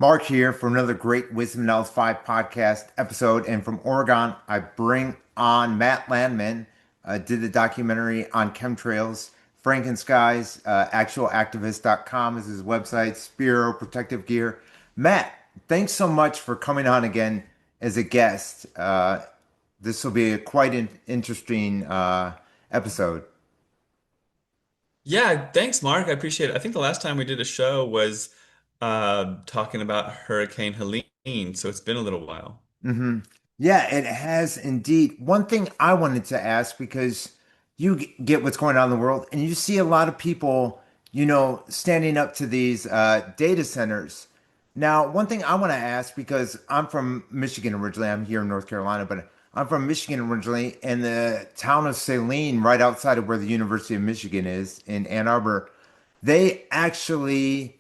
Mark here for another great Wisdom Knowledge 5 podcast episode. And from Oregon, I bring on Matt Landman, did the documentary on chemtrails. Frankenskies, actualactivist.com is his website, Spero Protective Gear. Matt, thanks so much for coming on again as a guest. This will be a quite an interesting episode. Yeah, thanks, Mark. I appreciate it. I think the last time we did a show was talking about Hurricane Helene, so it's been a little while. hmm Yeah, it has indeed. One thing I wanted to ask because you get what's going on in the world, and you see a lot of people, standing up to these data centers. Now, one thing I want to ask because I'm from Michigan originally, I'm here in North Carolina, but I'm from Michigan originally, and the town of Saline, right outside of where the University of Michigan is in Ann Arbor, they actually,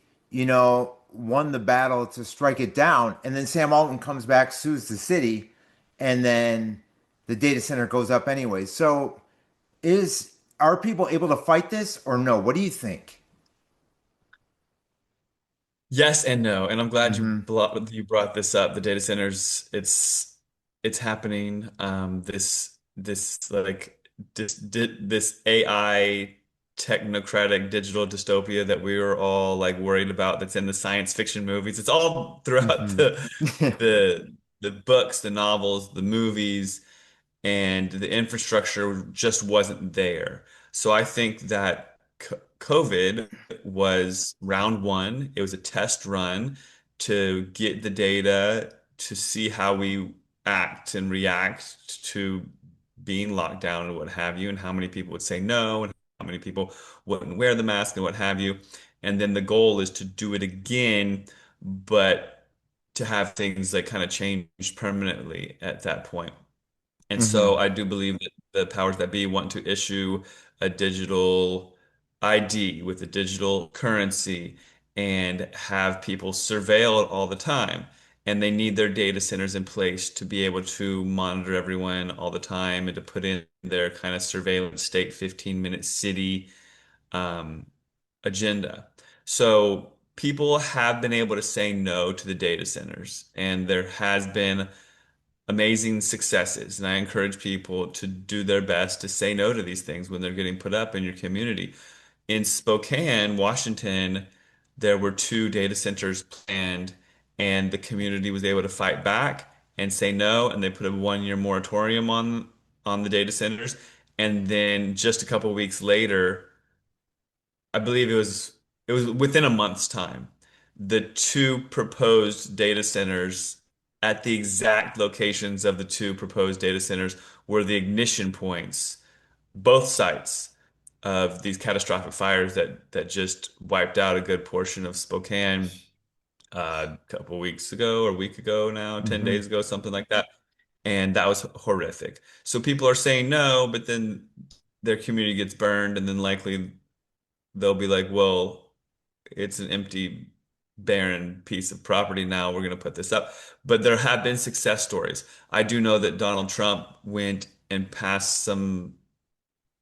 won the battle to strike it down. And then Sam Altman comes back, sues the city, and then the data center goes up anyway. So is are people able to fight this or no? What do you think? Yes and no, and I'm glad Hmm you brought this up. The data centers, it's happening. This like this AI technocratic digital dystopia that we were all like worried about. That's in the science fiction movies. It's all throughout hmm the books, the novels, the movies, and the infrastructure just wasn't there. So I think that COVID was round one. It was a test run to get the data to see how we act and react to being locked down and what have you, and how many people would say no, and how many people wouldn't wear the mask and what have you. And then the goal is to do it again, but to have things like kind of change permanently at that point. And so hmm I do believe that the powers that be want to issue a digital ID with a digital currency and have people surveilled all the time. And they need their data centers in place to be able to monitor everyone all the time and to put in their kind of surveillance state 15-minute city um, agenda. So people have been able to say no to the data centers, and there has been amazing successes. And I encourage people to do their best to say no to these things when they're getting put up in your community. In Spokane, Washington, there were two data centers planned, and the community was able to fight back and say no, and they put a 1-year moratorium on the data centers. And then just a couple of weeks later, I believe it was within a month's time. The two proposed data centers at the exact locations of the two proposed data centers were the ignition points, both sites of these catastrophic fires that just wiped out a good portion of Spokane a couple weeks ago or a week ago now, 10 hmm days ago, something like that. And that was horrific. So people are saying no, but then their community gets burned, and then likely they'll be like, well, it's an empty, barren piece of property now. We're going to put this up. But there have been success stories. I do know that Donald Trump went and passed some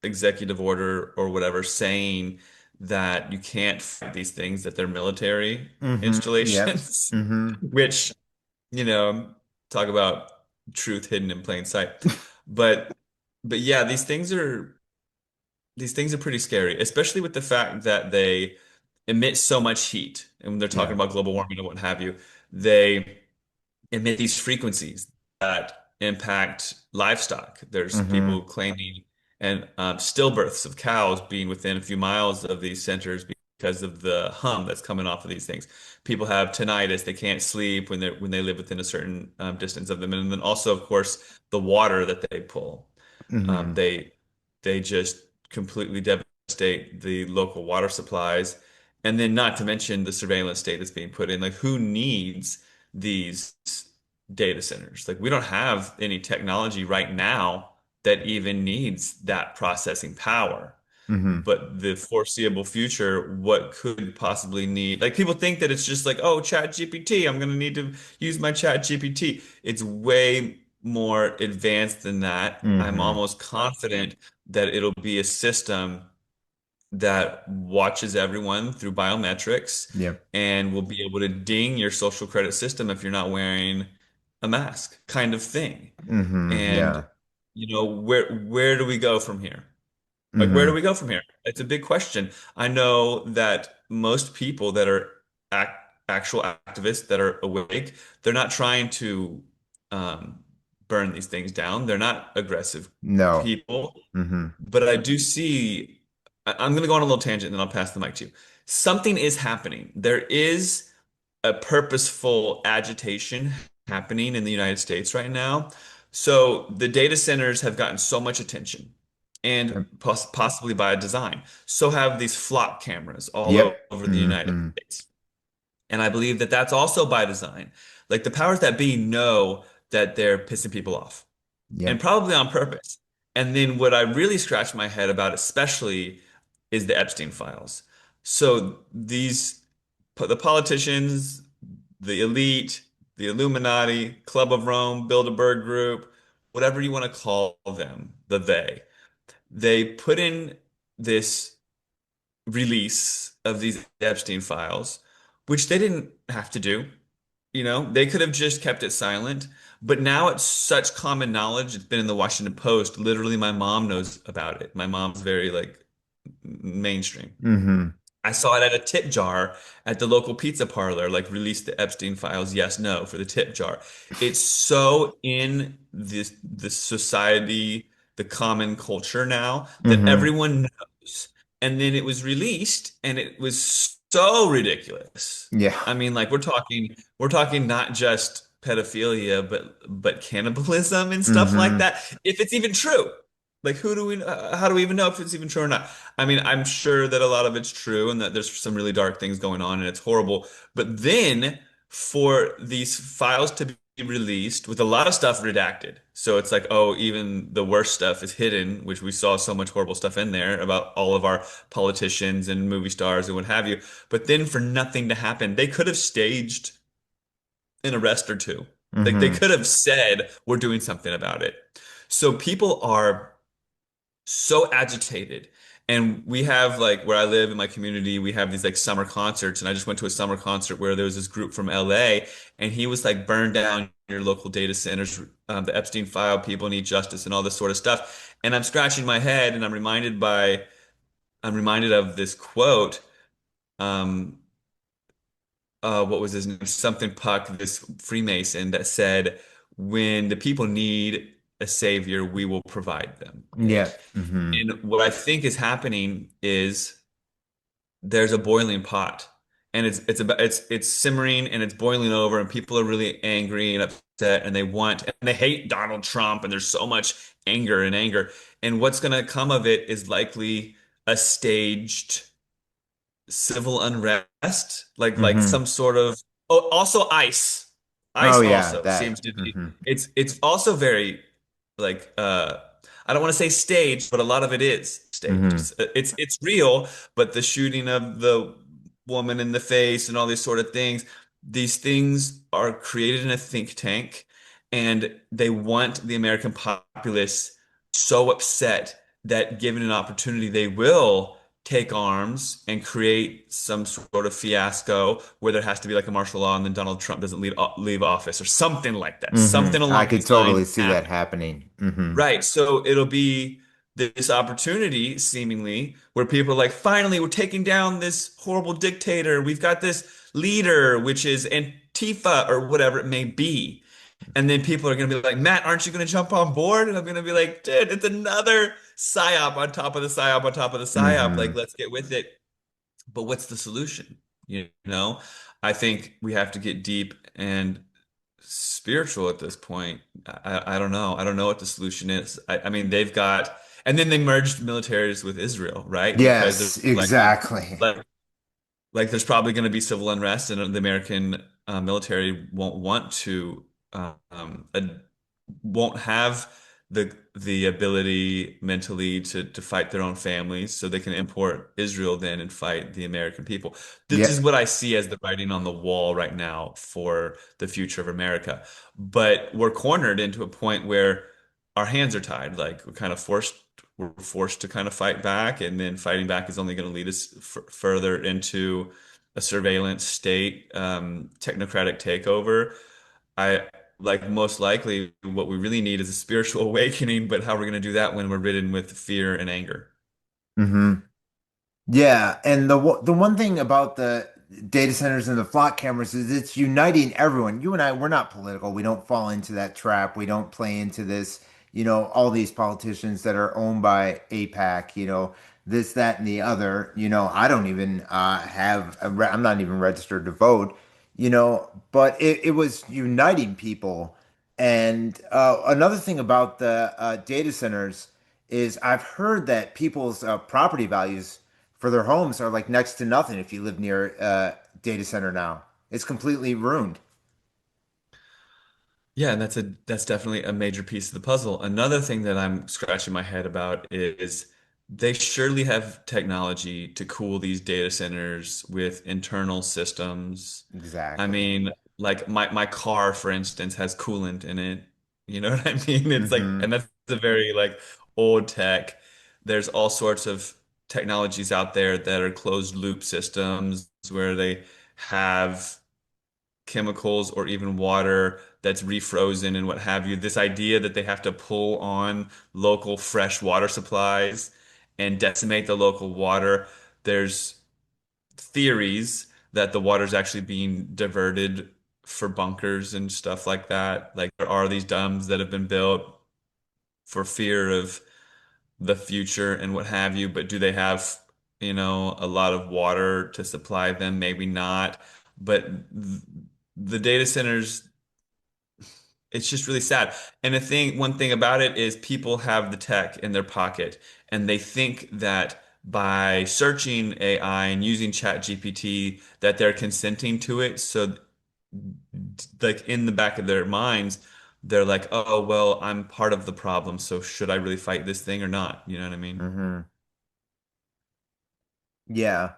executive order or whatever saying that you can't fight these things, that they're military Yep. installations, hmm which, you know, talk about truth hidden in plain sight. But but yeah, these things are pretty scary, especially with the fact that they emit so much heat. And when they're talking Yeah. about global warming and what have you, they emit these frequencies that impact livestock. There's hmm people claiming and stillbirths of cows being within a few miles of these centers because of the hum that's coming off of these things. People have tinnitus; they can't sleep when they live within a certain distance of them, and then also, of course, the water that they pull. Um, hmm they they just completely devastate the local water supplies, and then not to mention the surveillance state that's being put in. Like, who needs these data centers? Like, we don't have any technology right now that even needs that processing power. hmm But the foreseeable future, what could possibly need? Like, people think that it's just like, oh, Chat GPT, I'm going to need to use my Chat GPT. It's way more advanced than that. I'm hmm almost confident that it'll be a system that watches everyone through biometrics Yeah. and will be able to ding your social credit system if you're not wearing a mask, kind of thing. And Yeah. where do we go from here? Like, where do hmm we go from here? It's a big question. I know that most people that are actual activists that are awake, they're not trying to um, burn these things down. They're not aggressive No. people. hmm But I do see, I'm going to go on a little tangent and then I'll pass the mic to you. Something is happening. There is a purposeful agitation happening in the United States right now. So the data centers have gotten so much attention and Yep. possibly by design. So have these flock cameras all Yep. over the United States. And I believe that that's also by design. Like the powers that be know that they're pissing people off and Yep. probably on purpose. And then what I really scratch my head about, especially, is the Epstein files. So the politicians, the elite, the Illuminati, Club of Rome, Bilderberg Group, whatever you want to call them, they put in this release of these Epstein files, which they didn't have to do. They could have just kept it silent, but now it's such common knowledge. It's been in the Washington Post. Literally, my mom knows about it. My mom's very like mainstream. hmm I saw it at a tip jar at the local pizza parlor, like release the Epstein files, yes, no, for the tip jar. It's so in the society, the common culture now that hmm everyone knows. And then it was released and it was so ridiculous. Yeah. I mean, like we're talking not just pedophilia, but cannibalism and stuff like hmm that. If it's even true. Like how do we even know if it's even true or not? I mean, I'm sure that a lot of it's true and that there's some really dark things going on and it's horrible. But then for these files to be released with a lot of stuff redacted. So it's like, oh, even the worst stuff is hidden, which we saw so much horrible stuff in there about all of our politicians and movie stars and what have you. But then for nothing to happen, they could have staged an arrest or two. Like they hmm could have said, we're doing something about it. So people are so agitated. And we have like where I live in my community, we have these like summer concerts. And I just went to a summer concert where there was this group from LA and he was like burn down your local data centers, the Epstein file, people need justice and all this sort of stuff. And I'm scratching my head and I'm reminded of this quote. Um, what was his name? Something Puck, this Freemason that said, when the people need a savior, we will provide them. Yeah. hmm And what I think is happening is there's a boiling pot and it's simmering and it's boiling over and people are really angry and upset and they hate Donald Trump and there's so much anger and what's going to come of it is likely a staged civil unrest, like hmm some sort of. Oh, also ICE. Oh ICE yeah, also seems that. to be. It's also very like I don't want to say staged, but a lot of it is staged. hmm It's real, but the shooting of the woman in the face and all these sort of these things are created in a think tank, and they want the American populace so upset that given an opportunity, they will take arms and create some sort of fiasco where there has to be like a martial law and then Donald Trump doesn't leave office or something like that. Something I along could these lines totally see that happen. happening. Right. So it'll be this opportunity, seemingly, where people are like, finally, we're taking down this horrible dictator. We've got this leader, which is Antifa or whatever it may be. And then people are going to be like, Matt, aren't you going to jump on board? And I'm going to be like, dude, it's another psyop on top of the psyop on top of the psyop. Like, hmm let's get with it. But what's the solution? You know, I think we have to get deep and spiritual at this point. I don't know. I don't know what the solution is. I mean, and then they merged militaries with Israel, right? Because Yes, there's likely, exactly. like, there's probably going to be civil unrest, and the American military uh, won't have the ability mentally to fight their own families, so they can import Israel then and fight the American people. This is Yep. what I see as the writing on the wall right now for the future of America. But we're cornered into a point where our hands are tied, like we're forced to kind of fight back, and then fighting back is only going to lead us further into a surveillance state, technocratic takeover. I like most likely what we really need is a spiritual awakening, but how we're going to do that when we're ridden with fear and anger? Hmm. Yeah, and the one thing about the data centers and the flock cameras is it's uniting everyone. You and I, we're not political. We don't fall into that trap. We don't play into this, all these politicians that are owned by APAC, this, that, and the other. I don't even I'm not even registered to vote, but it was uniting people. And another thing about the data centers is I've heard that people's property values for their homes are like next to nothing if you live near a data center now. It's completely ruined. Yeah, and that's definitely a major piece of the puzzle. Another thing that I'm scratching my head about is they surely have technology to cool these data centers with internal systems. I Exactly. mean, like my car, for instance, has coolant in it. You know what I mean? It's like, Hmm. and that's a very like old tech. There's all sorts of technologies out there that are closed loop systems where they have chemicals or even water that's refrozen and what have you. This idea that they have to pull on local fresh water supplies and decimate the local water. There's theories that the water is actually being diverted for bunkers and stuff like that. Like there are these dams that have been built for fear of the future and what have you, but do they have, a lot of water to supply them? Maybe not. But the data centers, it's just really sad. And one thing about it is people have the tech in their pocket and they think that by searching AI and using ChatGPT that they're consenting to it. So like in the back of their minds, they're like, "Oh, well, I'm part of the problem, so should I really fight this thing or not?" You know what I mean? Hmm. Yeah.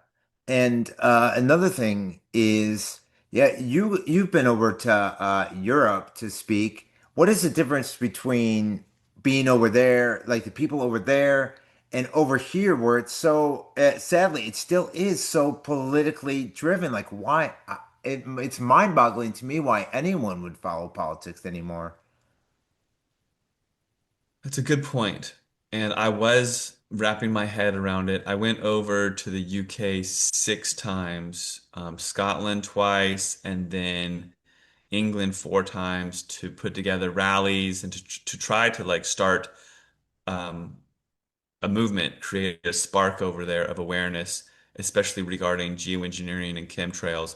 And another thing is, yeah, you've been over to Europe to speak. What is the difference between being over there, like the people over there, and over here, where it's so sadly, it still is so politically driven. Like, why? It's mind-boggling to me why anyone would follow politics anymore. That's a good point. And I was wrapping my head around it. I went over to the UK 6 times, Scotland twice, and then England 4 times to put together rallies and to try to like start um, a movement, create a spark over there of awareness, especially regarding geoengineering and chemtrails.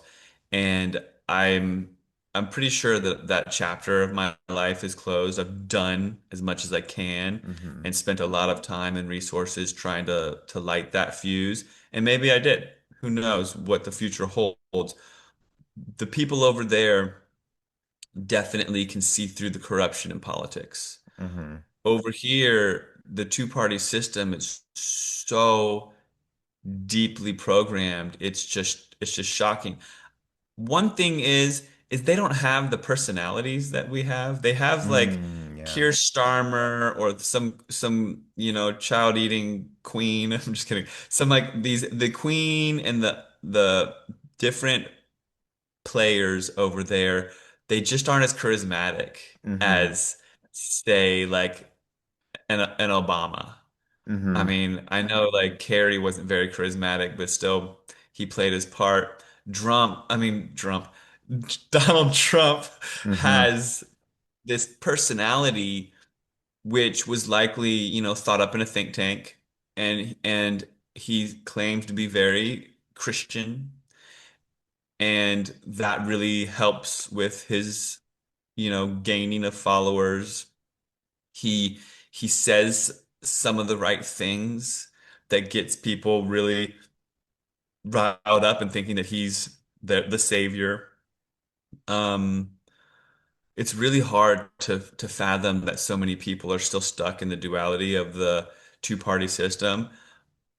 And I'm I'm pretty sure that that chapter of my life is closed. I've done as much as I can Hmm. and spent a lot of time and resources trying to light that fuse. And maybe I did. Who knows what the future holds? The people over there definitely can see through the corruption in politics. Hmm. Over here, the two-party system is so deeply programmed. It's just shocking. One thing is they don't have the personalities that we have. They have like Mm, yeah. Keir Starmer or some child-eating queen. I'm just kidding. Some like these the queen and the different players over there, they just aren't as charismatic Hmm. as say like an Obama. I Hmm. mean, I know like Kerry wasn't very charismatic, but still he played his part. Donald Trump Hmm. has this personality which was likely, thought up in a think tank and he claims to be very Christian and that really helps with his, gaining of followers. He he says some of the right things that gets people really riled up and thinking that he's the savior. Um, it's really hard to fathom that so many people are still stuck in the duality of the two-party system.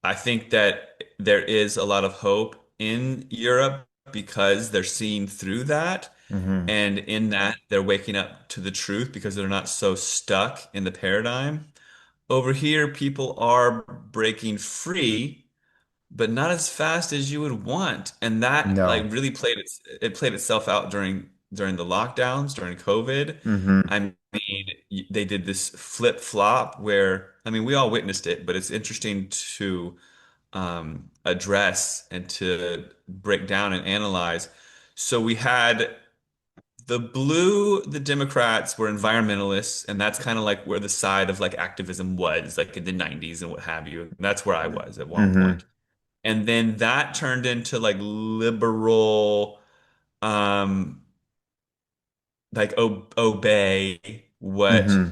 I think that there is a lot of hope in Europe because they're seeing through that. Hmm. And in that, they're waking up to the truth because they're not so stuck in the paradigm. over here, people are breaking free, but not as fast as you would want. And that like No. really it played itself out during the lockdowns, during COVID. Mm-hmm. I mean, they did this flip flop where, I mean, we all witnessed it, but it's interesting to address and to break down and analyze. So we had the Democrats were environmentalists, and that's kind of like where the side of like activism was, like in the 90s and what have you. And that's where I was at one Mm-hmm. point. And then that turned into like liberal, um, like o obey what Mm-hmm.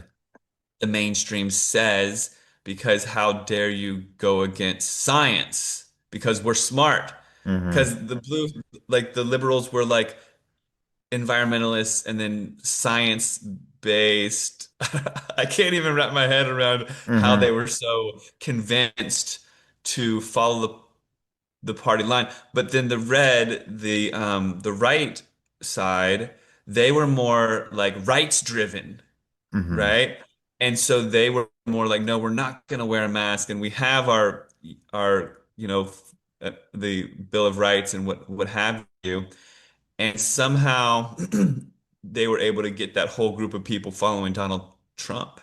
the mainstream says, because how dare you go against science? Because we're smart. Mm-hmm. Because like the liberals were like environmentalists and then science based. I can't even wrap my head around how they Mm-hmm. were so convinced to follow the party line. But then the right side, they were more like rights driven, Mm-hmm. right? And so they were more like, no, we're not going to wear a mask, and we have our the Bill of Rights and what have you. And somehow they were able to get that whole group of people following Donald Trump,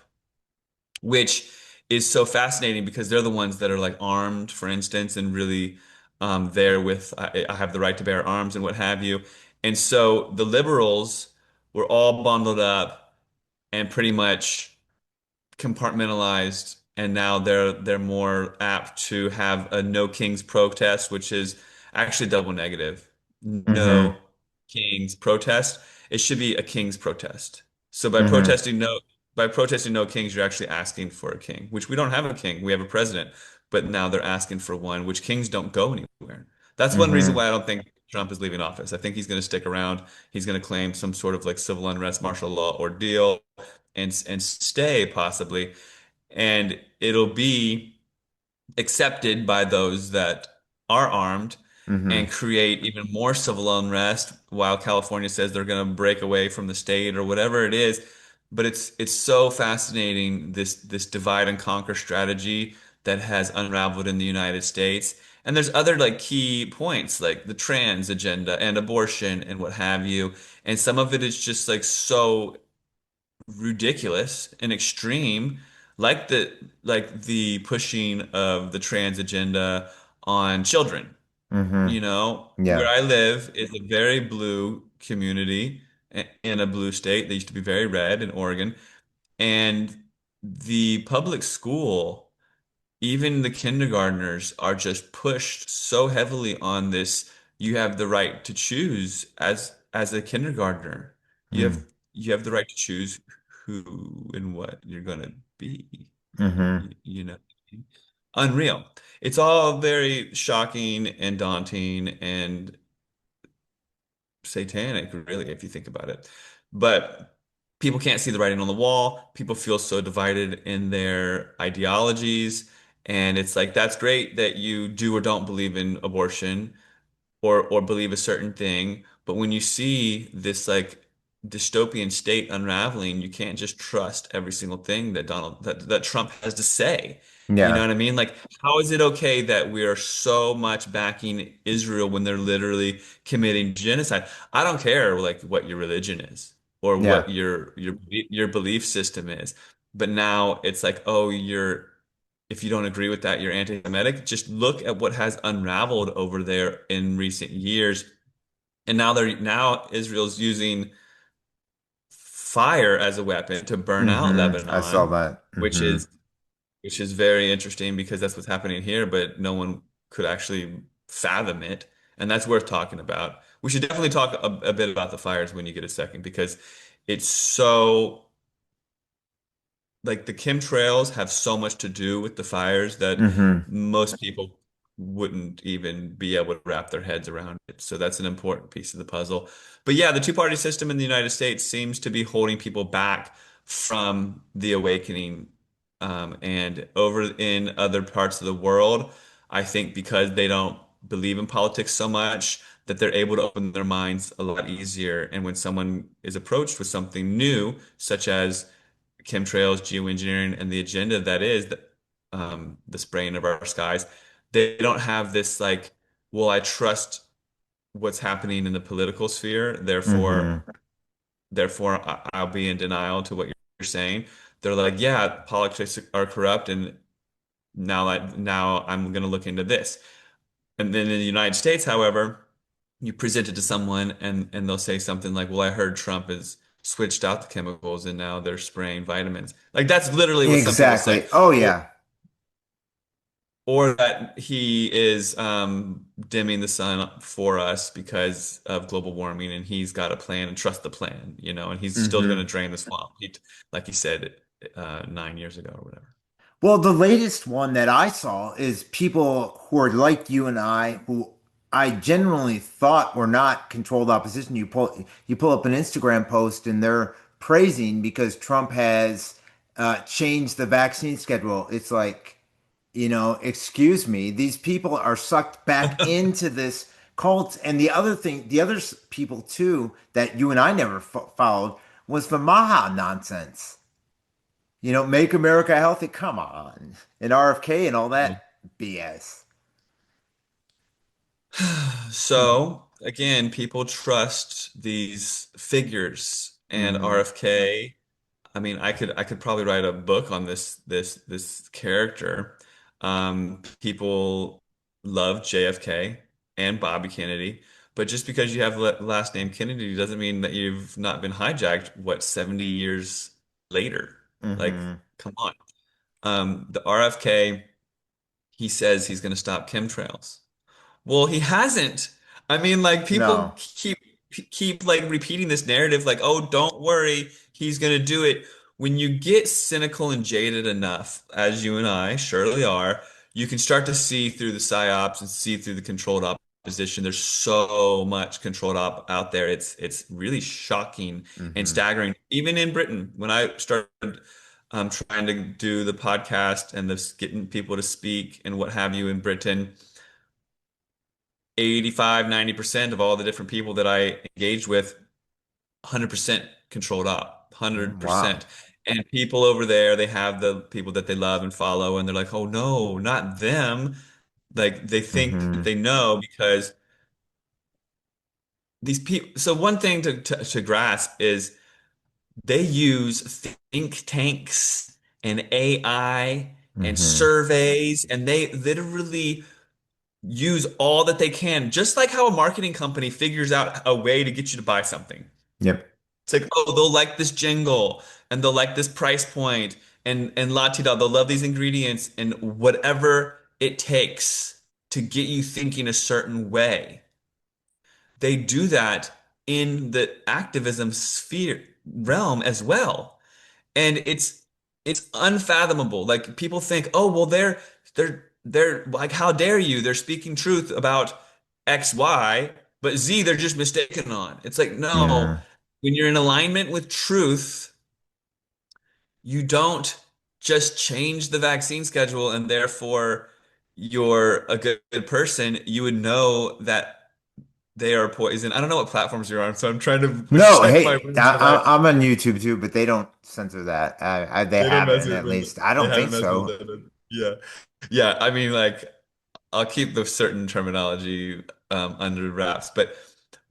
which is so fascinating because they're the ones that are like armed, for instance, and really there with I have the right to bear arms and what have you. And so the liberals were all bundled up and pretty much compartmentalized, and now they're more apt to have a no kings protest, which is actually double negative. Mm-hmm. No kings protest. It should be a king's protest. So Mm-hmm. by protesting no kings, you're actually asking for a king, which we don't have a king. We have a president, but now they're asking for one, which kings don't go anywhere. That's one reason Mm-hmm. why I don't think Trump is leaving office. I think he's going to stick around. He's going to claim some sort of like civil unrest, martial law ordeal, and stay possibly, and it'll be accepted by those that are armed Mm-hmm. and create even more civil unrest while California says they're going to break away from the state or whatever it is. But it's so fascinating, this divide and conquer strategy that has unraveled in the United States. And there's other like key points like the trans agenda and abortion and what have you. And some of it is just like so ridiculous and extreme, like the pushing of the trans agenda on children. Mm-hmm. You know, where Yeah. I live is a very blue community in a blue state. They used to be very red in Oregon. And the public school, even the kindergartners are just pushed so heavily on this. You have the right to choose as a kindergartner. You have you have the right to choose who and what you're gonna be. Mm-hmm. You know, unreal. It's all very shocking and daunting and satanic, really, if you think about it. But people can't see the writing on the wall. People feel so divided in their ideologies. And it's like, that's great that you do or don't believe in abortion or believe a certain thing. But when you see this like dystopian state unraveling, you can't just trust every single thing that Trump has to say. You know Yeah. what I mean? Like, how is it okay that we are so much backing Israel when they're literally committing genocide? I don't care like what your religion is or Yeah. what your belief system is. But now it's like, oh, if you don't agree with that, you're anti-Semitic. Just look at what has unraveled over there in recent years. And now Israel's using fire as a weapon to burn out Mm-hmm. I saw Lebanon, that. which Mm-hmm. is which is very interesting because that's what's happening here, but no one could actually fathom it. And that's worth talking about. We should definitely talk a bit about the fires when you get a second because it's so like the chemtrails have so much to do with the fires that Mm-hmm. most people wouldn't even be able to wrap their heads around it. So that's an important piece of the puzzle. But yeah, the two-party system in the United States seems to be holding people back from the awakening. And over in other parts of the world, I think because they don't believe in politics so much, that they're able to open their minds a lot easier. And when someone is approached with something new, such as chemtrails, geoengineering, and the agenda that is the spraying of our skies. They don't have this like, well, I trust what's happening in the political sphere, Hmm. therefore I'll be in denial to what you're saying. They're like, yeah, politics are corrupt, and now I'm going to look into this. And then in the United States, however, you present it to someone and they'll say something like, "Well, I heard Trump has switched out the chemicals and now they're spraying vitamins." Like that's literally what some people say. Exactly. Oh Or, yeah. or that he is dimming the sun for us because of global warming and he's got a plan and trust the plan, and he's still going to Hmm. drain the swamp. Like he said 9 years ago or whatever. Well, the latest one that I saw is people who are like you and I, who I genuinely thought were not controlled opposition. You pull up an Instagram post and they're praising because Trump has changed the vaccine schedule. It's like, excuse me, these people are sucked back into this cult. And the other thing, the other people too that you and I never followed was the Maha nonsense. Make America healthy. Come on. And RFK and all that BS. So again, people trust these figures and Hmm. RFK. I mean, I could probably write a book on this character. People love JFK and Bobby Kennedy, but just because you have last name Kennedy doesn't mean that you've not been hijacked, 70 years later? Like, Hmm. come on. The RFK, he says he's going to stop chemtrails. Well, he hasn't. I mean, like people No. keep like repeating this narrative, like, "Oh, don't worry, he's gonna do it." When you get cynical and jaded enough, as you and I surely are, you can start to see through the psyops and see through the controlled opposition. There's so much controlled op out there. It's really shocking and Hmm. staggering. Even in Britain, when I started trying to do the podcast and this getting people to speak and what have you in Britain. 85, 90% of all the different people that I engaged with, 100% controlled up, Wow. 100%. And people over there, they have the people that they love and follow, and they're like, oh no, not them. Like they think that Hmm. they know because these people. So, one thing to grasp is they use think tanks and AI and Hmm. surveys, and they literally use all that they can, just like how a marketing company figures out a way to get you to buy something. Yep. It's like, oh, they'll like this jingle and they'll like this price point and la ti da, they'll love these ingredients and whatever it takes to get you thinking a certain way. They do that in the activism sphere realm as well. And it's unfathomable. Like people think, oh, well, they're like, how dare you? They're speaking truth about X, Y, but Z, they're just mistaken on. It's like, no, Yeah. when you're in alignment with truth, you don't just change the vaccine schedule and therefore you're a good person. You would know that they are poison. I don't know what platforms you're on, so I'm trying to No, check my hey, words that I'm on YouTube too, but they don't censor that. They they don't mess haven't, with at them. least. I They don't think haven't messed with so. that. Yeah. Yeah. I mean, like, I'll keep the certain terminology under wraps, but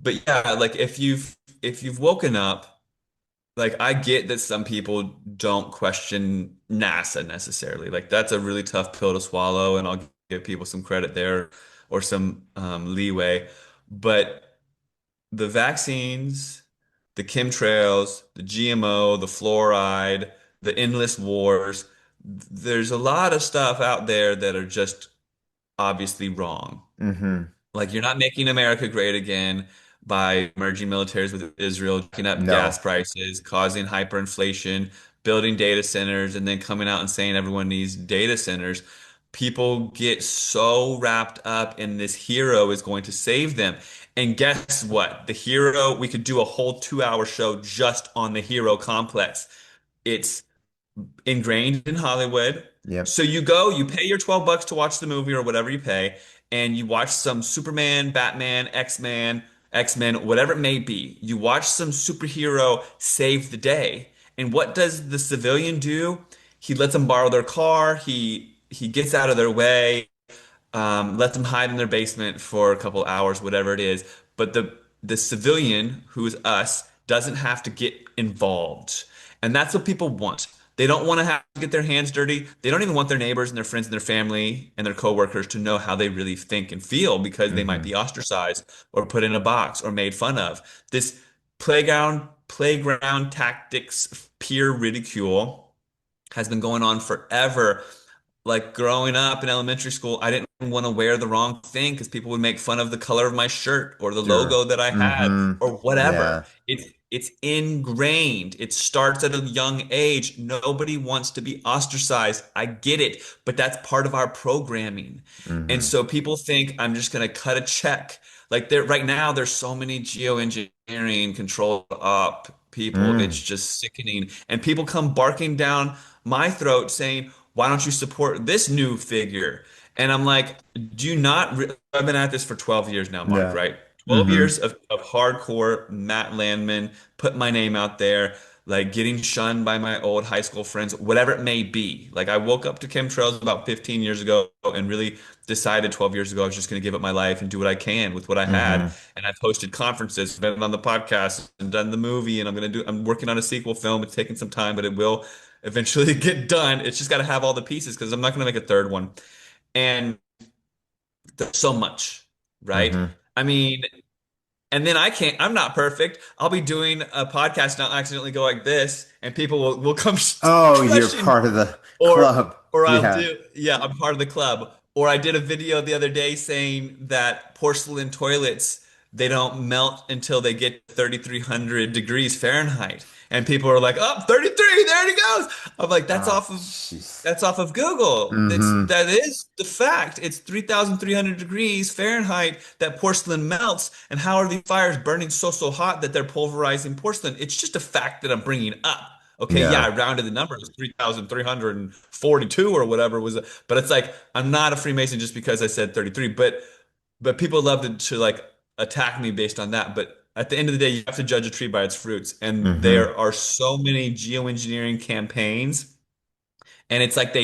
yeah, like if you've woken up, like I get that some people don't question NASA necessarily. Like that's a really tough pill to swallow, and I'll give people some credit there or some leeway. But the vaccines, the chemtrails, the GMO, the fluoride, the endless wars, there's a lot of stuff out there that are just obviously wrong. Hmm. Like you're not making America great again by merging militaries with Israel, jacking up gas No. prices, causing hyperinflation, building data centers, and then coming out and saying everyone needs data centers. People get so wrapped up in this hero is going to save them. And guess what? The hero, we could do a whole 2 hour show just on the hero complex. It's ingrained in Hollywood. Yep. So you go, you pay your $12 to watch the movie or whatever you pay, and you watch some Superman, Batman, X-Men, whatever it may be. You watch some superhero save the day, And what does the civilian do? He lets them borrow their car. He gets out of their way, let them hide in their basement for a couple hours, whatever it is. But the civilian, who is us, doesn't have to get involved. And that's what people want. They don't want to have to get their hands dirty. They don't even want their neighbors and their friends and their family and their coworkers to know how they really think and feel because they might Hmm. be ostracized or put in a box or made fun of. This playground tactics, peer ridicule has been going on forever. Like growing up in elementary school, I didn't want to wear the wrong thing because people would make fun of the color of my shirt or the Sure. logo that I had Hmm. or whatever. Yeah. It's ingrained. It starts at a young age. Nobody wants to be ostracized. I get it, but that's part of our programming. And Hmm. so people think I'm just going to cut a check. Like there right now, there's so many geoengineering controlled up people. It's Mm. just sickening. And people come barking down my throat saying, why don't you support this new figure? And I'm like, do not. I've been at this for 12 years now, Mark, Yeah. right? 12 Hmm. years of hardcore Matt Landman, put my name out there, like getting shunned by my old high school friends, whatever it may be. Like I woke up to chemtrails about 15 years ago and really decided 12 years ago I was just going to give up my life and do what I can with what I had. Hmm. And I've hosted conferences, been on the podcast, and done the movie, and I'm working on a sequel film. It's taking some time, but it will eventually get done. It's just got to have all the pieces because I'm not going to make a third one. And there's so much, right? Hmm. I mean, and then I'm not perfect. I'll be doing a podcast and I'll accidentally go like this, and people will come Oh, you're rushing. part of the Or club. or I'll Yeah. do, yeah, I'm part of the club. Or I did a video the other day saying that porcelain toilets, they don't melt until they get 3,300 degrees Fahrenheit. And people are like, "Oh, 33, there it goes." I'm like, Oh, jeez. that's off of Google. Hmm. That is the fact. It's 3,300 degrees Fahrenheit that porcelain melts. And how are these fires burning so hot that they're pulverizing porcelain? It's just a fact that I'm bringing up. Okay, yeah, I Yeah. rounded the number. It was 3,342 or whatever it was. But it's like I'm not a Freemason just because I said 33. But people love to like attack me based on that. But at the end of the day, you have to judge a tree by its fruits. And Hmm. there are so many geoengineering campaigns, and it's like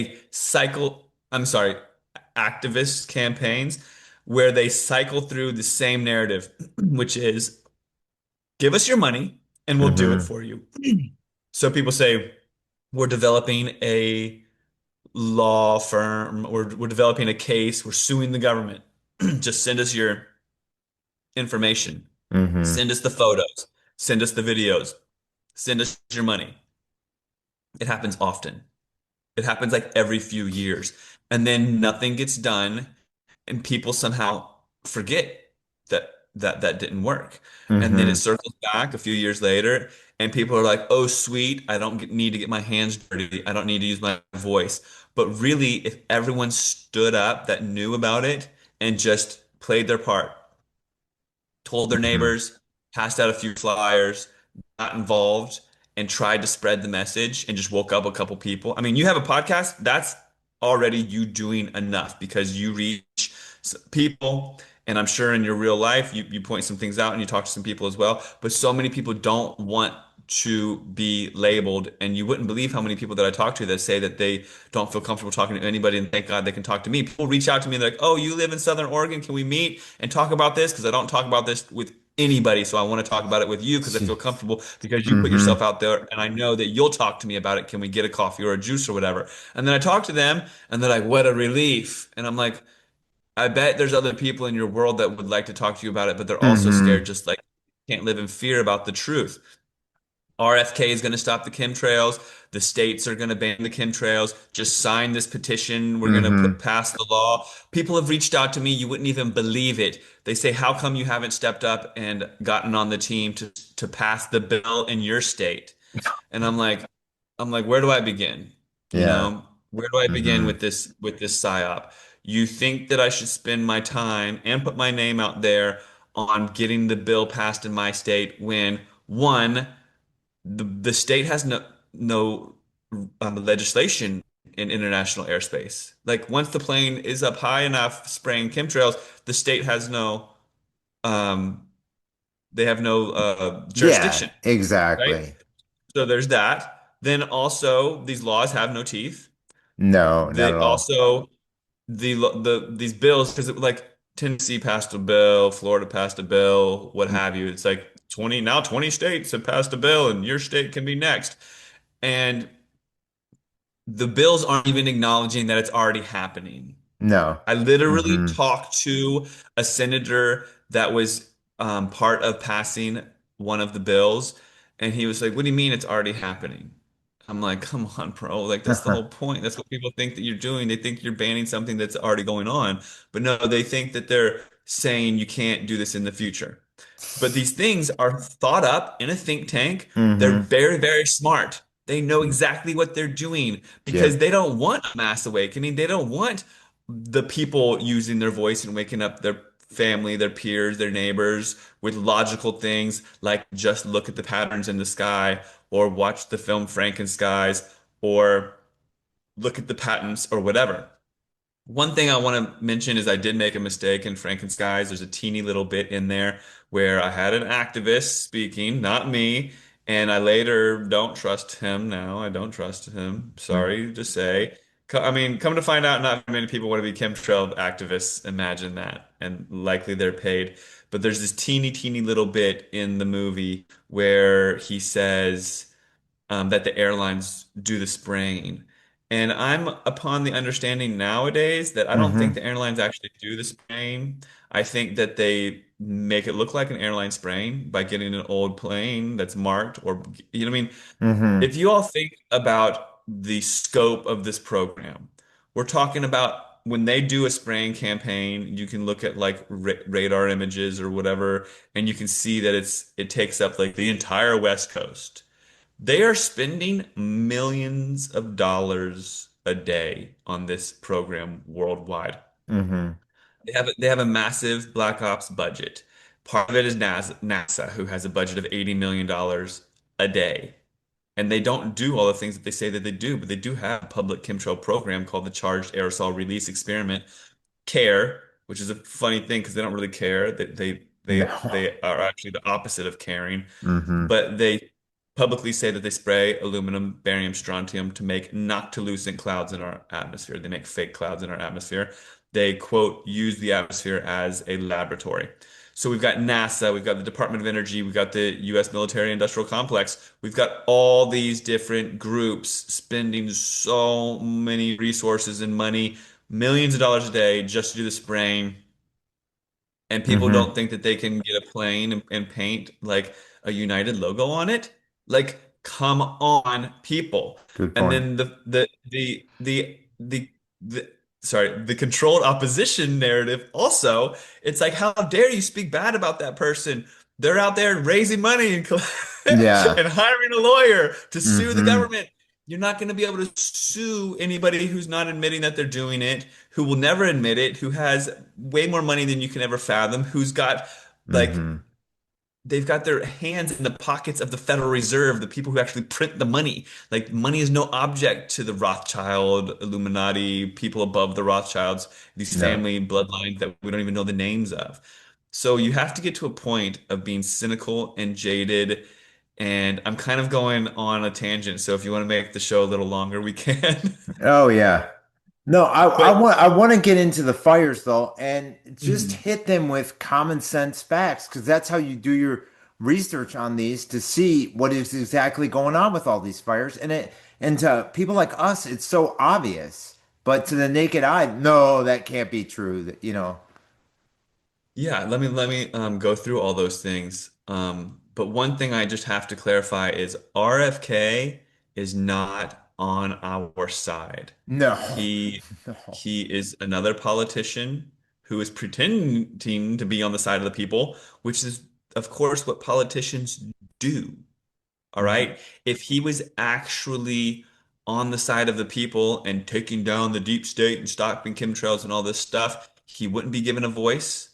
I'm sorry, activist campaigns where they cycle through the same narrative, which is give us your money and we'll do it Hmm. for you. So people say, we're developing a law firm, we're developing a case, we're suing the government. Just send us your information, Hmm. send us the photos, send us the videos, send us your money. It happens often. It happens like every few years. And then nothing gets done, and people somehow forget that didn't work. And then it Hmm. circles back a few years later, and people are like, "Oh, sweet, I don't need to get my hands dirty. I don't need to use my voice." But really, if everyone stood up that knew about it and just played their part, told their Hmm. neighbors, passed out a few flyers, got involved, and tried to spread the message and just woke up a couple people. I mean, you have a podcast, that's already you doing enough because you reach people. And I'm sure in your real life, you point some things out and you talk to some people as well. But so many people don't want to be labeled. And you wouldn't believe how many people that I talk to that say that they don't feel comfortable talking to anybody. And thank God they can talk to me. People reach out to me and they're like, "Oh, you live in Southern Oregon. Can we meet and talk about this?" Because I don't talk about this with anybody. So I want to talk about it with you because I feel comfortable because you put Hmm. yourself out there and I know that you'll talk to me about it. Can we get a coffee or a juice or whatever? And then I talk to them and they're like, "What a relief." And I'm like, I bet there's other people in your world that would like to talk to you about it, but they're also scared, Hmm. just like can't live in fear about the truth. RFK is going to stop the chemtrails. The states are going to ban the chemtrails. Just sign this petition. We're going to Hmm. pass the law. People have reached out to me. You wouldn't even believe it. They say, "How come you haven't stepped up and gotten on the team to pass the bill in your state?" And I'm like, where do I begin? You Yeah. know, where do I begin Hmm. with this psyop? You think that I should spend my time and put my name out there on getting the bill passed in my state when one, the state has no legislation in international airspace. Like once the plane is up high enough spraying chemtrails, the state has no um, they have no Yeah, jurisdiction, right? exactly. So there's that. Then also these laws have no teeth. No, not They at all. also these bills because like Tennessee passed a bill, Florida passed a bill, what have you. It's like 20 states have passed a bill and your state can be next. And the bills aren't even acknowledging that it's already happening. No. I literally Hmm. talked to a senator that was part of passing one of the bills, and he was like, "What do you mean it's already happening?" I'm like, "Come on, bro! Like that's the whole point. That's what people think that you're doing. They think you're banning something that's already going on, but no, they think that they're saying you can't do this in the future." But these things are thought up in a think tank. They're Hmm. very, very smart. They know exactly what they're doing because Yep. they don't want a mass awakening. They don't want the people using their voice and waking up their family, their peers, their neighbors with logical things like just look at the patterns in the sky or watch the film Frankenskies or look at the patents or whatever. One thing I want to mention is I did make a mistake in Frankenskies. There's a teeny little bit in there where I had an activist speaking, not me, and I later don't trust him now. I don't trust him. Sorry to say. I mean, come to find out, not many people want to be chemtrail activists. Imagine that. And likely they're paid. But there's this teeny, teeny little bit in the movie where he says, that the airlines do the spraying. And I'm upon the understanding nowadays that I don't think Hmm. the airlines actually do the spraying. I think that they make it look like an airline spraying by getting an old plane that's marked or, you know what I mean? Hmm. If you all think about the scope of this program, we're talking about when they do a spraying campaign, you can look at like radar images or whatever, and you can see that it takes up like the entire West Coast. They are spending millions of dollars a day on this program worldwide. Hmm. They have a massive Black Ops budget. Part of it is NASA, who has a budget of $80 million a day. And they don't do all the things that they say that they do, but they do have a public chemtrail program called the Charged Aerosol Release Experiment, CARE, which is a funny thing because they don't really care. No. They are actually the opposite of caring, Hmm. but they publicly say that they spray aluminum, barium, strontium to make noctilucent clouds in our atmosphere. They make fake clouds in our atmosphere. They quote use the atmosphere as a laboratory. So we've got NASA, we've got the Department of Energy, we've got the U.S. military industrial complex. We've got all these different groups spending so many resources and money, millions of dollars a day just to do the spraying, and people Hmm. don't think that they can get a plane and paint like a United logo on it. Like, come on, people. Good And point. then the sorry, the controlled opposition narrative also, it's like, how dare you speak bad about that person? They're out there raising money and Yeah. and hiring a lawyer to sue the Hmm. government. You're not going to be able to sue anybody who's not admitting that they're doing it, who will never admit it, who has way more money than you can ever fathom, who's got like Hmm. they've got their hands in the pockets of the Federal Reserve, the people who actually print the money. Like money is no object to the Rothschild, Illuminati, people above the Rothschilds, these No. family bloodlines that we don't even know the names of. So you have to get to a point of being cynical and jaded. And I'm kind of going on a tangent. So if you want to make the show a little longer, we can. Oh yeah. No, But I want to get into the fires though and just Mhm. hit them with common sense facts because that's how you do your research on these to see what is exactly going on with all these fires. And to people like us, it's so obvious. But to the naked eye, no, that can't be true. That, you know. Yeah, let me go through all those things. But one thing I just have to clarify is RFK is not on our side. No. He No. he is another politician who is pretending to be on the side of the people, which is, of course, what politicians do. All Mhm. right. If he was actually on the side of the people and taking down the deep state and stopping chemtrails and all this stuff, he wouldn't be given a voice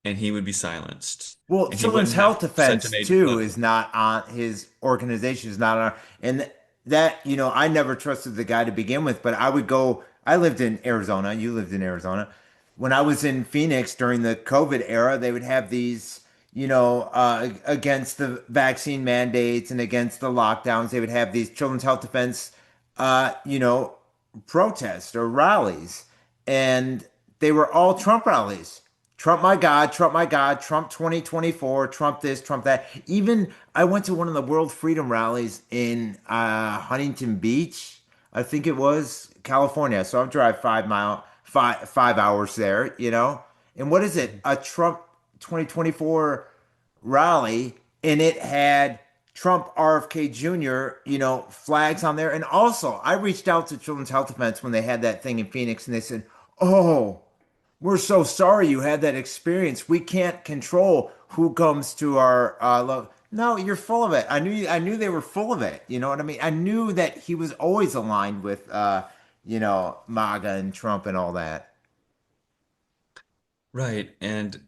and he would be silenced. Well, And he Children's wouldn't have Health such a Defense major too is platform. not on his organization is not on, and that I never trusted the guy to begin with. But I would go. I lived in Arizona. You lived in Arizona. When I was in Phoenix during the COVID era, they would have these. against the vaccine mandates and against the lockdowns. They would have these children's health defense, uh, you know, protests or rallies, and they were all Trump rallies. Trump, my God, Trump, my God, Trump 2024, Trump this, Trump that. Even I went to one of the World Freedom rallies in Huntington Beach, I think it was California. So I'll drive 5 hours there, And what is it? A Trump 2024 rally, and it had Trump RFK Jr., flags on there. And also, I reached out to Children's Health Defense when they had that thing in Phoenix, and they said, "Oh, we're so sorry you had that experience. We can't control who comes to our No, you're full of it. I knew they were full of it. You know what I mean? I knew that he was always aligned with MAGA and Trump and all that. Right. And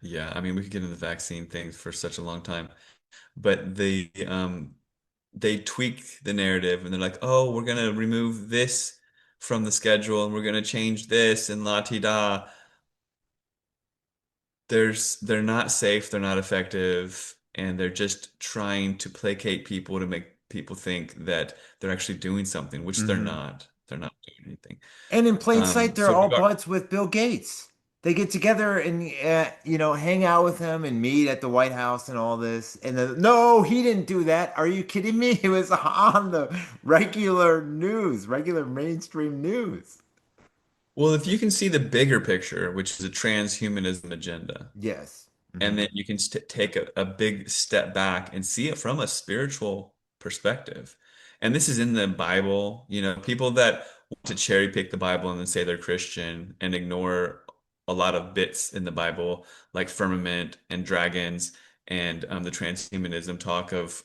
yeah, I mean, we could get into the vaccine thing for such a long time, but they tweak the narrative and they're like, oh, we're gonna remove this from the schedule and we're gonna change this and la ti da. They're not safe, they're not effective, and they're just trying to placate people to make people think that they're actually doing something, which they're Hmm. not. They're not doing anything. And in plain sight, they're So all regard buds with Bill Gates. They get together and hang out with him and meet at the White House and all this. And no, he didn't do that. Are you kidding me? It was on the regular news, regular mainstream news. well, if you can see the bigger picture, which is a transhumanism agenda, Yes. and Hmm. then you can take a big step back and see it from a spiritual perspective. And this is in the Bible, people that want to cherry pick the Bible and then say they're Christian and ignore a lot of bits in the Bible, like firmament and dragons and the transhumanism talk of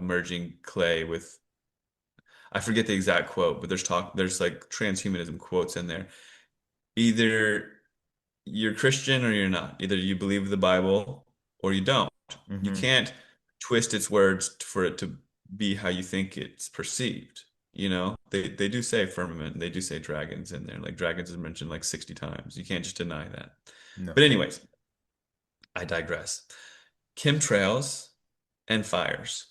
merging clay with, I forget the exact quote, but there's like transhumanism quotes in there. Either you're Christian or you're not. Either you believe the Bible or you don't. You Hmm. can't twist its words for it to be how you think it's perceived. They do say firmament, they do say dragons in there. Like dragons is mentioned like 60 times. You can't just deny that. But No. anyways, I digress. Chemtrails and fires.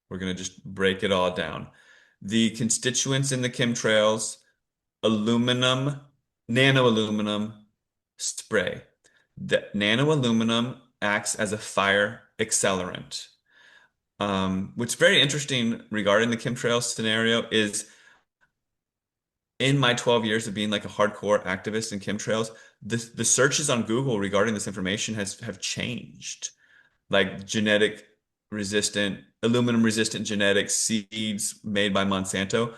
We're gonna just break it all down. The constituents in the chemtrails: aluminum, nano aluminum spray. The nano aluminum acts as a fire accelerant. What's very interesting regarding the chemtrail scenario is in my 12 years of being like a hardcore activist in chemtrails, the searches on Google regarding this information have changed. Like genetic resistant, aluminum resistant genetic seeds made by Monsanto.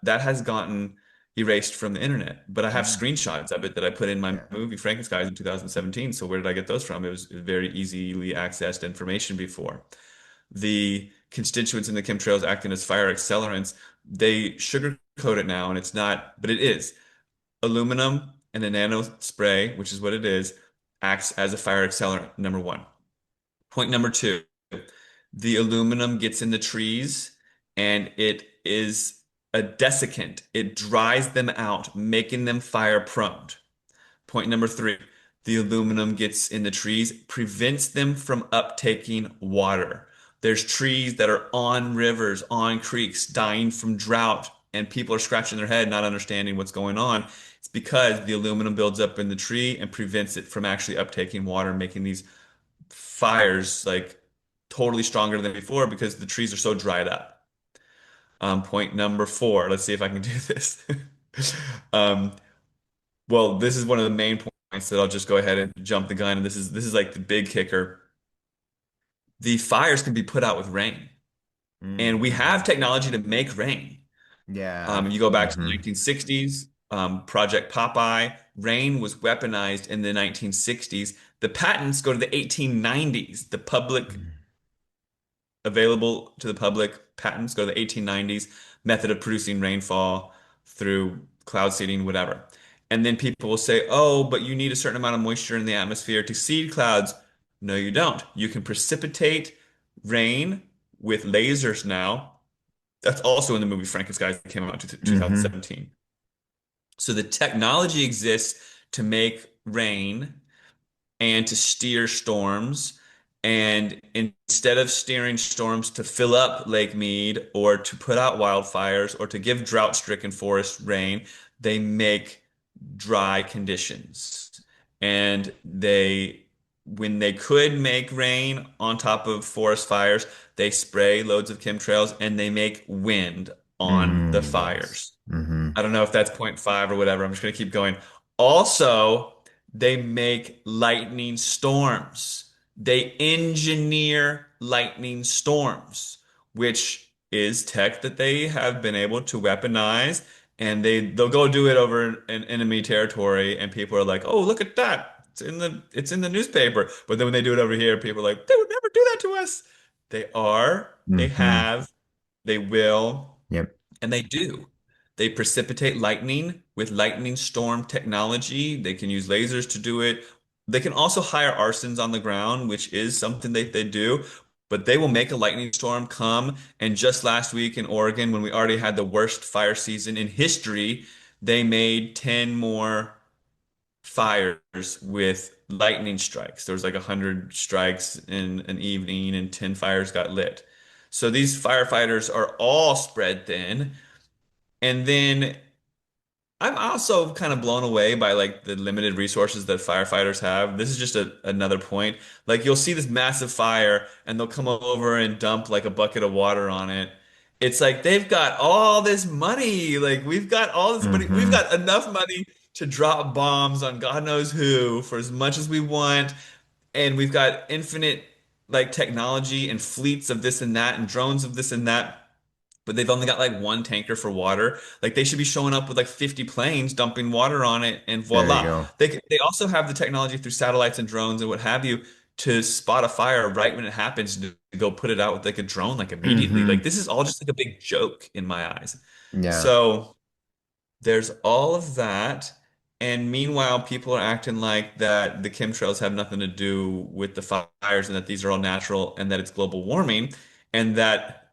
That has gotten erased from the internet. But I have Mm. screenshots of it that I put in my Yeah. movie Frankenskies in 2017. So where did I get those from? It was very easily accessed information before. The constituents in the chemtrails acting as fire accelerants, they sugarcoat it now, and it's not, but it is. Aluminum and a nano spray, which is what it is, acts as a fire accelerant, number one. Point number two, the aluminum gets in the trees and it is a desiccant. It dries them out, making them fire prone. Point number three, the aluminum gets in the trees, prevents them from uptaking water. There's trees that are on rivers, on creeks, dying from drought, and people are scratching their head, not understanding what's going on. It's because the aluminum builds up in the tree and prevents it from actually uptaking water, making these fires like totally stronger than before because the trees are so dried up. Point number four. Let's see if I can do this. Um, well, this is one of the main points that I'll just go ahead and jump the gun. And this is like the big kicker. The fires can be put out with rain, and we Mm-hmm. have technology to make rain. Yeah. You go back to the Hmm. 1960s, Project Popeye. Rain was weaponized in the 1960s. The patents go to the 1890s. The public available to the public patents go to the 1890s, method of producing rainfall through cloud seeding, whatever. And then people will say, oh, but you need a certain amount of moisture in the atmosphere to seed clouds. No, you don't. You can precipitate rain with lasers now. That's also in the movie Frankenskies that came out in Hmm. 2017. So the technology exists to make rain, and to steer storms. And instead of steering storms to fill up Lake Mead or to put out wildfires or to give drought-stricken forest rain, they make dry conditions. And when they could make rain on top of forest fires, they spray loads of chemtrails and they make wind on the Yes. fires. Mm-hmm. I don't know if that's point 0.5 or whatever. I'm just going to keep going. Also, they make lightning storms. They engineer lightning storms, which is tech that they have been able to weaponize. And they'll go do it over in enemy territory, and people are like, "Oh, look at that! It's in the newspaper." But then when they do it over here, people are like, "They would never do that to us." They are, they Mm-hmm. have, they will. Yep. And they do. They precipitate lightning with lightning storm technology. They can use lasers to do it. They can also hire arsons on the ground, which is something they do. But they will make a lightning storm come. And just last week in Oregon, when we already had the worst fire season in history, they made 10 more fires with lightning strikes. There was like 100 strikes in an evening, and 10 fires got lit. So these firefighters are all spread thin. And then I'm also kind of blown away by like the limited resources that firefighters have. This is just another point. Like you'll see this massive fire and they'll come over and dump like a bucket of water on it. It's like they've got all this money. Like we've got all this money. We've Mm-hmm. got enough money to drop bombs on God knows who for as much as we want. And we've got infinite like technology and fleets of this and that and drones of this and that, but they've only got like one tanker for water. Like they should be showing up with like 50 planes dumping water on it, and There you voila. go. They also have the technology through satellites and drones and what have you to spot a fire right when it happens to go put it out with like a drone like immediately. Like Mm-hmm. this is all just like a big joke in my eyes. Yeah. So there's all of that. And meanwhile, people are acting like that the chemtrails have nothing to do with the fires and that these are all natural and that it's global warming and that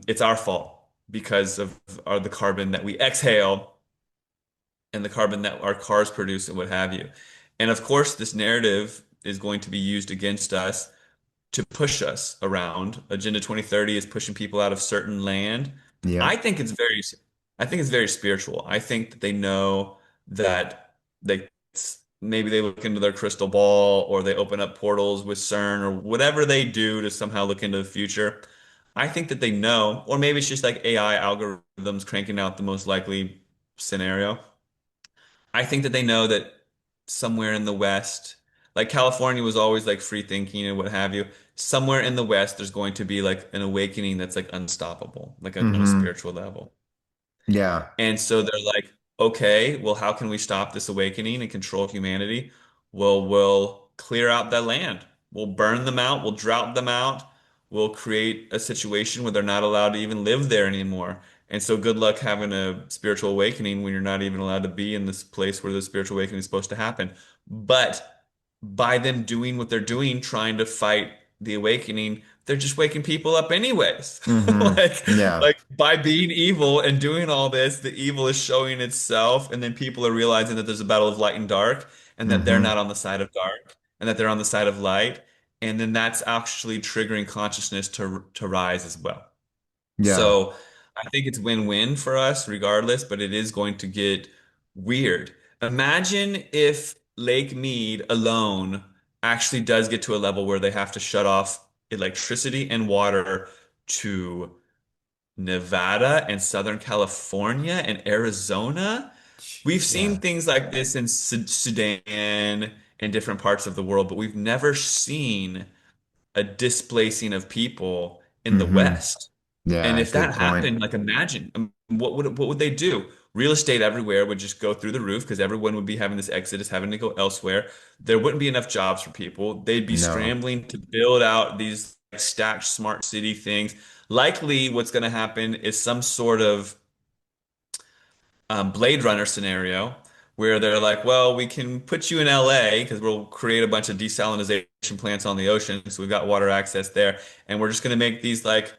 it's our fault because of the carbon that we exhale and the carbon that our cars produce and what have you. And of course, this narrative is going to be used against us to push us around. Agenda 2030 is pushing people out of certain land. I Yep. think it's very, I think it's very spiritual. I think that they know that they maybe they look into their crystal ball or they open up portals with CERN or whatever they do to somehow look into the future. I think that they know, or maybe it's just like AI algorithms cranking out the most likely scenario. I think that they know that somewhere in the West, like California was always like free thinking and what have you. Somewhere in the West, there's going to be like an awakening that's like unstoppable, like on a Mm-hmm. spiritual level. Yeah. And so they're like, okay, well, how can we stop this awakening and control humanity? Well, we'll clear out that land. We'll burn them out. We'll drought them out. We'll create a situation where they're not allowed to even live there anymore. And so good luck having a spiritual awakening when you're not even allowed to be in this place where the spiritual awakening is supposed to happen. But by them doing what they're doing, trying to fight the awakening, they're just waking people up anyways. Mm-hmm. Like, Yeah. like by being evil and doing all this, the evil is showing itself, and then people are realizing that there's a battle of light and dark, and that they're Mm-hmm. not on the side of dark, and that they're on the side of light, and then that's actually triggering consciousness to rise as well. Yeah. So I think it's win-win for us regardless, but it is going to get weird. Imagine if Lake Mead alone actually does get to a level where they have to shut off electricity and water to Nevada and Southern California and Arizona. We've seen Yeah. things like this in Sudan and different parts of the world, but we've never seen a displacing of people in the Mm-hmm. West. And Yeah. if that Good point. happened, like imagine what would they do? Real estate everywhere would just go through the roof because everyone would be having this exodus, having to go elsewhere. There wouldn't be enough jobs for people. They'd be No. scrambling to build out these like, stacked smart city things. Likely, what's going to happen is some sort of Blade Runner scenario where they're like, well, we can put you in LA because we'll create a bunch of desalination plants on the ocean. So we've got water access there. And we're just going to make these like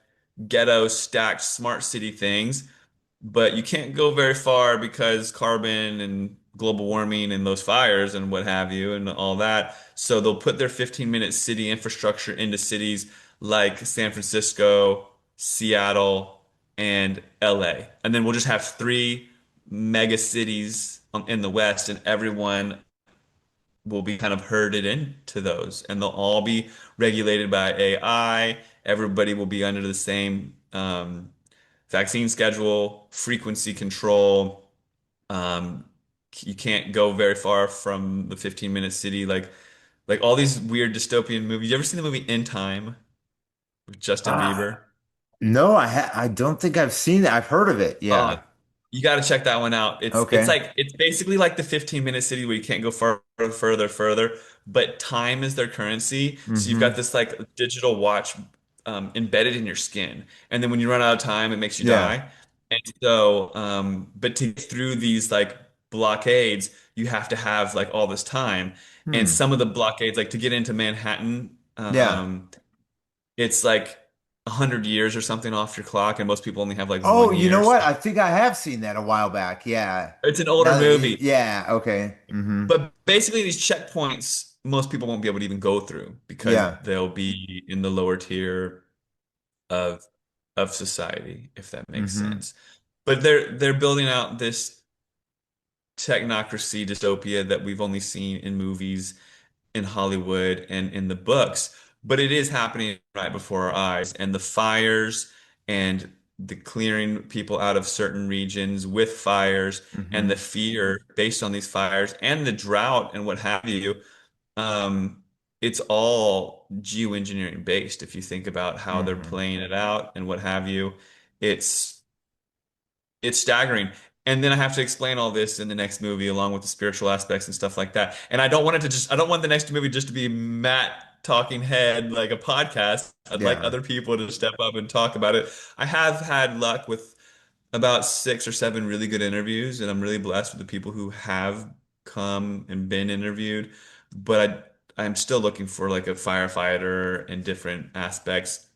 ghetto stacked smart city things. But you can't go very far because carbon and global warming and those fires and what have you and all that. So they'll put their 15-minute city infrastructure into cities like San Francisco, Seattle, and LA. And then we'll just have three mega cities in the West, and everyone will be kind of herded into those, and they'll all be regulated by AI. Everybody will be under the same vaccine schedule, frequency control. Um, you can't go very far from the 15-minute city, like all these weird dystopian movies. You ever seen the movie In Time with Justin Ah, Bieber? no, I don't think I've seen it. I've heard of it. Oh, Yeah. you got to check that one out. It's Okay. like it's basically like the 15-minute city where you can't go further, but time is their currency. So you've got Mm-hmm. this like digital watch embedded in your skin, and then when you run out of time, it makes you Yeah. die. And so, but to get through these like blockades, you have to have like all this time. And Hmm. some of the blockades, like to get into Manhattan, Yeah. it's like 100 years or something off your clock, and most people only have like Oh, one you know year. what? I think I have seen that a while back. Yeah. It's an older Now that movie, yeah, okay. Mm-hmm. but basically these checkpoints most people won't be able to even go through because Yeah. they'll be in the lower tier of society, if that makes Mm-hmm. sense. But they're building out this technocracy dystopia that we've only seen in movies, in Hollywood, and in the books, but it is happening right before our eyes. And the fires and the clearing people out of certain regions with fires and Mm-hmm. the fear based on these fires and the drought and what have you, um, it's all geoengineering based. If you think about how they're Mm-hmm. playing it out and what have you, it's it's staggering. And then I have to explain all this in the next movie along with the spiritual aspects and stuff like that. And I don't want the next movie just to be Matt talking head like a podcast. I'd like Yeah. other people to step up and talk about it. I have had luck with about 6 or 7 really good interviews, and I'm really blessed with the people who have come and been interviewed. I'm still looking for like a firefighter and different aspects.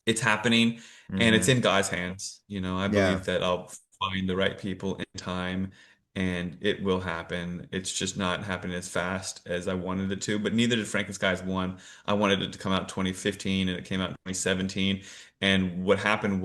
It's happening, and it's Mm-hmm. in God's hands. I Yeah. believe that I'll find the right people in time, and it will happen. It's just not happening as fast as I wanted it to, but neither did Frankenskies 1. I wanted it to come out 2015 and it came out 2017. And what happened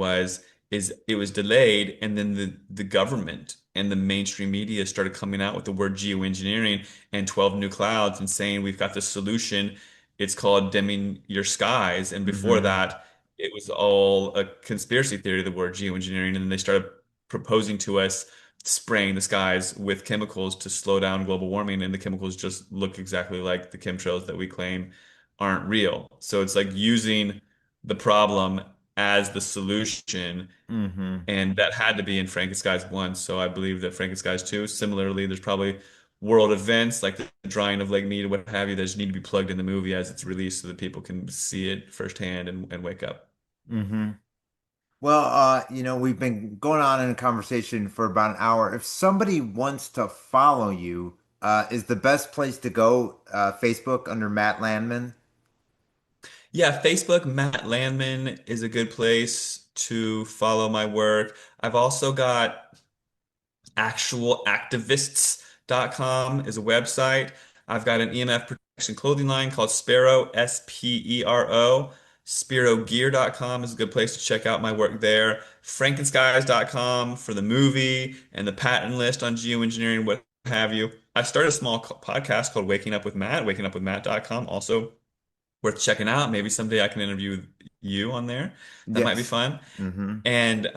is it was delayed, and then the government and the mainstream media started coming out with the word geoengineering and 12 new clouds and saying we've got this solution. It's called dimming your skies. And before Mm-hmm. that, it was all a conspiracy theory, the word geoengineering, and then they started proposing to us spraying the skies with chemicals to slow down global warming, and the chemicals just look exactly like the chemtrails that we claim aren't real. So it's like using the problem as the solution, Mm-hmm. and that had to be in Frankenskies 1. So I believe that Frankenskies 2, similarly, there's probably world events like the drying of Lake Mead or what have you that just need to be plugged in the movie as it's released so that people can see it firsthand and wake up. Mm-hmm. Well, we've been going on in a conversation for about an hour. If somebody wants to follow you, is the best place to go Facebook under Matt Landman? Yeah, Facebook, Matt Landman is a good place to follow my work. I've also got actualactivists.com is a website. I've got an EMF protection clothing line called Spero, Spero. SperoGear.com is a good place to check out my work there. Frankenskies.com for the movie and the patent list on geoengineering, what have you. I started a small podcast called Waking Up with Matt, wakingupwithmatt.com, also worth checking out. Maybe someday I can interview you on there. That might be Yes. fun. Mm-hmm. And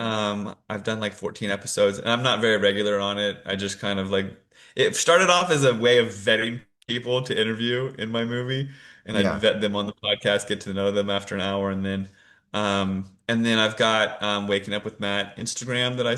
I've done like 14 episodes, and I'm not very regular on it. I just kind of like it started off as a way of vetting people to interview in my movie, and I'd Yeah. vet them on the podcast, get to know them after an hour, and then I've got Waking Up with Matt Instagram that I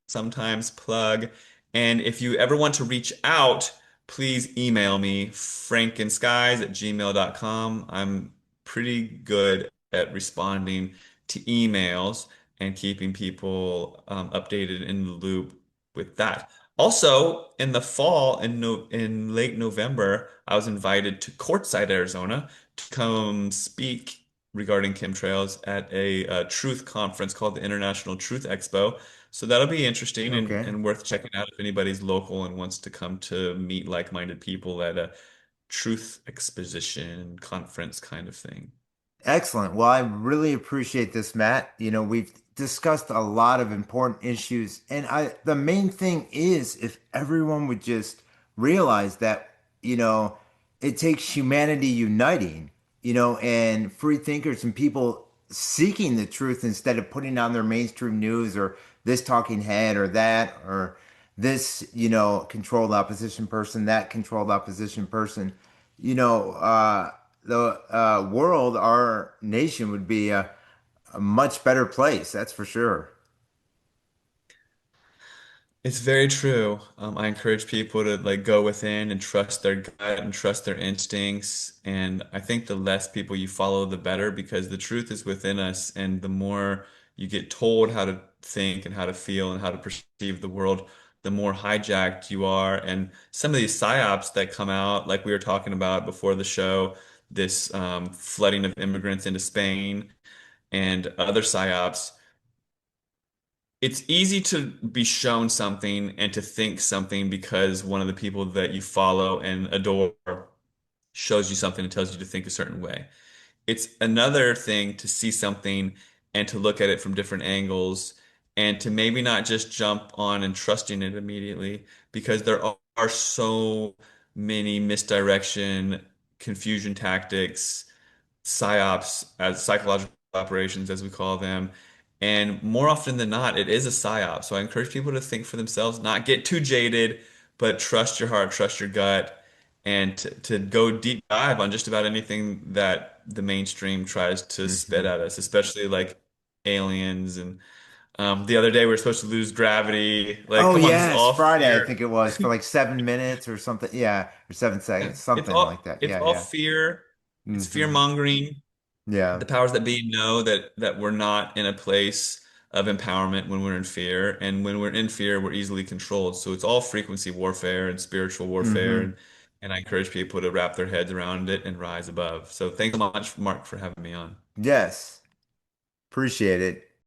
sometimes plug. And if you ever want to reach out, please email me frankenskies@gmail.com. I'm pretty good at responding to emails and keeping people updated in the loop with that. Also, in the fall, in late November, I was invited to Quartzsite, Arizona, to come speak regarding chemtrails at a truth conference called the International Truth Expo. So that'll be interesting Okay. and worth checking out if anybody's local and wants to come to meet like-minded people at a truth exposition conference kind of thing. Excellent. Well, I really appreciate this, Matt. We've discussed a lot of important issues, and the main thing is if everyone would just realize that, you know, it takes humanity uniting, and free thinkers and people seeking the truth instead of putting on their mainstream news or this talking head or that or this, controlled opposition person, that controlled opposition person. you know, uh, the world, our nation would be a much better place. That's for sure. It's very true. I encourage people to like go within and trust their gut and trust their instincts. And I think the less people you follow, the better, because the truth is within us. And the more you get told how to think and how to feel and how to perceive the world, the more hijacked you are. And some of these psyops that come out, like we were talking about before the show, this flooding of immigrants into Spain and other psyops. It's easy to be shown something and to think something because one of the people that you follow and adore shows you something and tells you to think a certain way. It's another thing to see something and to look at it from different angles and to maybe not just jump on and trusting it immediately because there are so many misdirection, confusion tactics, psyops, as psychological operations, as we call them. And more often than not, it is a psyop. So I encourage people to think for themselves, not get too jaded, but trust your heart, trust your gut, and to go deep dive on just about anything that the mainstream tries to spit Hmm. at us, especially like aliens. And the other day we were supposed to lose gravity. Like, Oh come on, this is yes, all Friday, I fear. think it was for like 7 minutes or something. Yeah, or 7 seconds, something like that. It's Yeah, all yeah. fear. It's fear Hmm. mongering. Yeah. The powers that be know that we're not in a place of empowerment when we're in fear, and when we're in fear, we're easily controlled. So it's all frequency warfare and spiritual warfare, Hmm. and I encourage people to wrap their heads around it and rise above. So thanks so much, Mark, for having me on. Yes. Appreciate it.